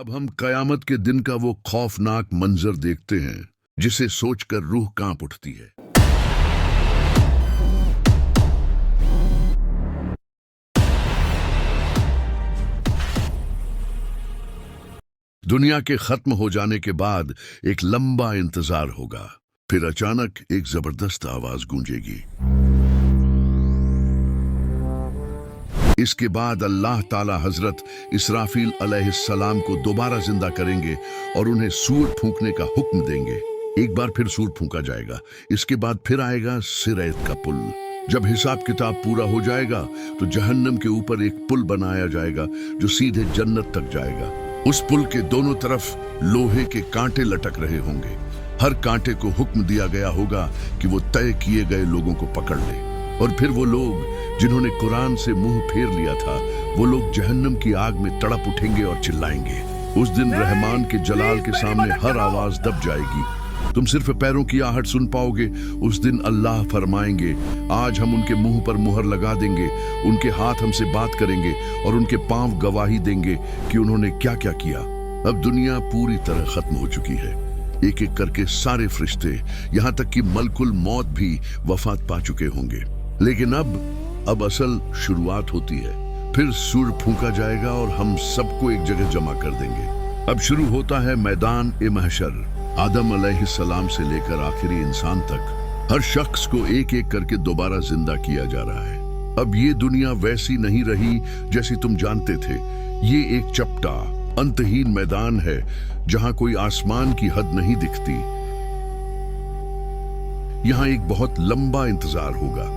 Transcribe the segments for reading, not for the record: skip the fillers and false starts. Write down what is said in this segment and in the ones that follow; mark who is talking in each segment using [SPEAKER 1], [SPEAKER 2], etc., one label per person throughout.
[SPEAKER 1] अब हम कयामत के दिन का वो खौफनाक मंजर देखते हैं जिसे सोचकर रूह कांप उठती है। दुनिया के खत्म हो जाने के बाद एक लंबा इंतजार होगा, फिर अचानक एक जबरदस्त आवाज गूंजेगी। इसके बाद अल्लाह ताला हजरत इसराफील अलैहिस्सलाम को दोबारा जिंदा करेंगे और उन्हें सूर फूंकने का हुक्म देंगे। एक बार फिर सूर फूंका जाएगा। इसके बाद फिर आएगा सिरात का पुल। जब हिसाब किताब पूरा हो जाएगा तो जहन्नम के ऊपर एक पुल बनाया जाएगा जो सीधे जन्नत तक जाएगा। उस पुल के दोनों तरफ लोहे के कांटे लटक रहे होंगे। हर कांटे को हुक्म दिया गया होगा कि वो तय किए गए लोगों को पकड़ ले, और फिर वो लोग जिन्होंने कुरान से मुंह फेर लिया था वो लोग जहन्नम की आग में तड़प उठेंगे और चिल्लाएंगे। उस दिन रहमान के जलाल के सामने हर आवाज दब जाएगी। तुम सिर्फ पैरों की आहट सुन पाओगे। उस दिन अल्लाह फरमाएंगे, आज हम उनके मुंह पर मुहर लगा देंगे, उनके हाथ हमसे बात करेंगे और उनके पांव गवाही देंगे कि उन्होंने क्या क्या किया। अब दुनिया पूरी तरह खत्म हो चुकी है। एक एक करके सारे फरिश्ते, यहाँ तक कि मलकुल मौत भी वफात पा चुके होंगे। लेकिन अब असल शुरुआत होती है। फिर सूर फूंका जाएगा और हम सबको एक जगह जमा कर देंगे। अब शुरू होता है मैदान ए महशर। आदम अलैहिस्सलाम से लेकर आखिरी इंसान तक हर शख्स को एक एक करके दोबारा जिंदा किया जा रहा है। अब ये दुनिया वैसी नहीं रही जैसी तुम जानते थे। ये एक चपटा अंतहीन मैदान है जहां कोई आसमान की हद नहीं दिखती। यहां एक बहुत लंबा इंतजार होगा।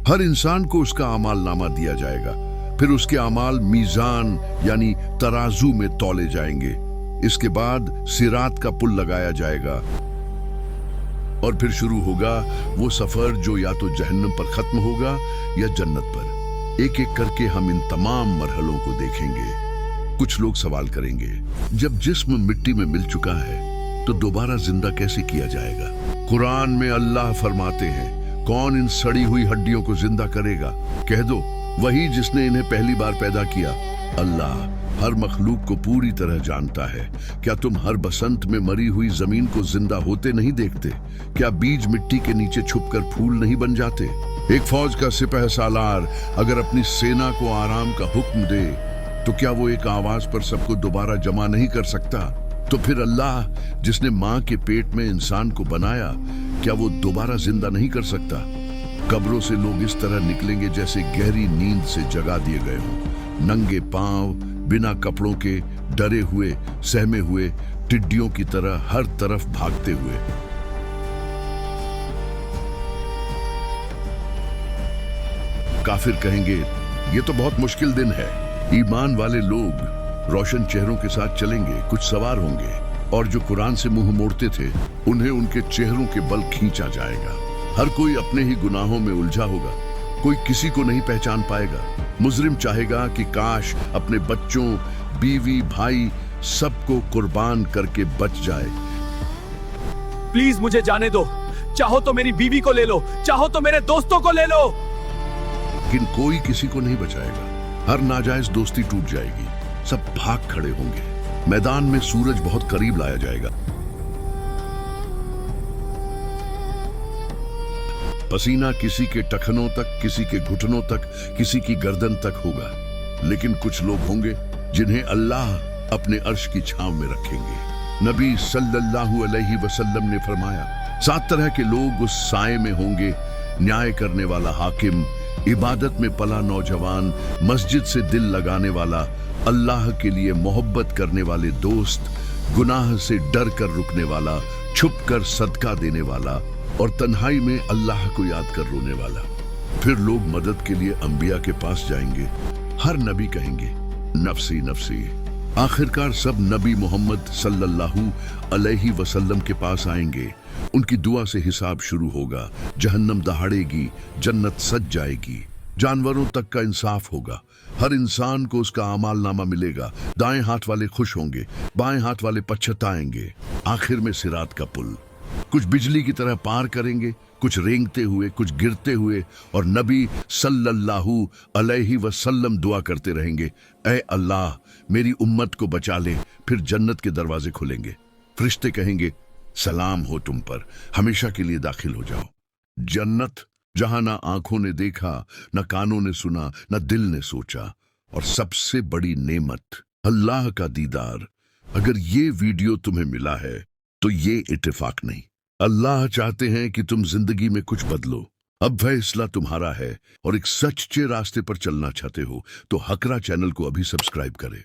[SPEAKER 1] हर इंसान को उसका अमाल नामा दिया जाएगा। फिर उसके अमाल मीजान यानी तराजू में तौले जाएंगे। इसके बाद सिरात का पुल लगाया जाएगा और फिर शुरू होगा वो सफर जो या तो जहन्नम पर खत्म होगा या जन्नत पर। एक एक करके हम इन तमाम मरहलों को देखेंगे। कुछ लोग सवाल करेंगे, जब जिस्म मिट्टी में मिल चुका है तो दोबारा जिंदा कैसे किया जाएगा? कुरान में अल्लाह फरमाते हैं, कौन इन सड़ी हुई हड्डियों को जिंदा करेगा? कह दो, वही जिसने इन्हें पहली बार पैदा किया। अल्लाह हर मखलूक को पूरी तरह जानता है। क्या तुम हर बसंत में मरी हुई जमीन को जिंदा होते नहीं देखते? क्या बीज मिट्टी के नीचे छुपकर फूल नहीं बन जाते? एक फौज का सिपह सालार अगर अपनी सेना को आराम का हुक्म दे तो क्या वो एक आवाज पर सबको दोबारा जमा नहीं कर सकता? तो फिर अल्लाह जिसने माँ के पेट में इंसान को बनाया, क्या वो दोबारा जिंदा नहीं कर सकता? कब्रों से लोग इस तरह निकलेंगे जैसे गहरी नींद से जगा दिए गए हों, नंगे पांव, बिना कपड़ों के, डरे हुए, सहमे हुए, टिड्डियों की तरह हर तरफ भागते हुए। काफिर कहेंगे, ये तो बहुत मुश्किल दिन है। ईमान वाले लोग रोशन चेहरों के साथ चलेंगे, कुछ सवार होंगे, और जो कुरान से मुंह मोड़ते थे उन्हें उनके चेहरों के बल खींचा जाएगा। हर कोई अपने ही गुनाहों में उलझा होगा, कोई किसी को नहीं पहचान पाएगा। मुजरिम चाहेगा कि काश अपने बच्चों, बीवी, भाई सबको कुर्बान करके बच जाए।
[SPEAKER 2] प्लीज मुझे जाने दो। चाहो तो मेरी बीवी को ले लो, चाहो तो मेरे दोस्तों को ले लो।
[SPEAKER 1] लेकिन कोई किसी को नहीं बचाएगा। हर नाजायज दोस्ती टूट जाएगी। सब भाग खड़े होंगे। मैदान में सूरज बहुत करीब लाया जाएगा। पसीना किसी के टखनों तक, किसी के घुटनों तक, किसी की गर्दन तक होगा। लेकिन कुछ लोग होंगे जिन्हें अल्लाह अपने अर्श की छांव में रखेंगे। नबी सल्लल्लाहु अलैहि वसल्लम ने फरमाया, 7 तरह के लोग उस साए में होंगे। न्याय करने वाला हाकिम, इबादत में पला नौजवान, मस्जिद से दिल लगाने वाला, अल्लाह के लिए मोहब्बत करने वाले दोस्त, गुनाह से डर कर रुकने वाला, छुप कर सदका देने वाला और तन्हाई में अल्लाह को याद कर रोने वाला। फिर लोग मदद के लिए अंबिया के पास जाएंगे। हर नबी कहेंगे, नफसी नफसी। आखिरकार सब नबी मोहम्मद सल्लल्लाहु अलैहि वसल्लम के पास आएंगे। उनकी दुआ से हिसाब शुरू होगा। जहन्नम दहाड़ेगी, जन्नत सज जाएगी, जानवरों तक का इंसाफ होगा। हर इंसान को उसका अमाल नामा मिलेगा। दाएं हाथ वाले खुश होंगे, बाएं हाथ वाले पछताएंगे। आखिर में सिरात का पुल। कुछ बिजली की तरह पार करेंगे, कुछ रेंगते हुए, कुछ गिरते हुए, और नबी सल्लल्लाहु अलैहि वसल्लम दुआ करते रहेंगे, ऐ अल्लाह मेरी उम्मत को बचा ले। फिर जन्नत के दरवाजे खुलेंगे, फरिश्ते कहेंगे सलाम हो तुम पर, हमेशा के लिए दाखिल हो जाओ। जन्नत जहां ना आंखों ने देखा, न कानों ने सुना, न दिल ने सोचा, और सबसे बड़ी नेमत अल्लाह का दीदार। अगर ये वीडियो तुम्हें मिला है तो ये इत्तेफाक नहीं, अल्लाह चाहते हैं कि तुम जिंदगी में कुछ बदलो। अब फैसला तुम्हारा है, और एक सच्चे रास्ते पर चलना चाहते हो तो हकरा चैनल को अभी सब्सक्राइब करें।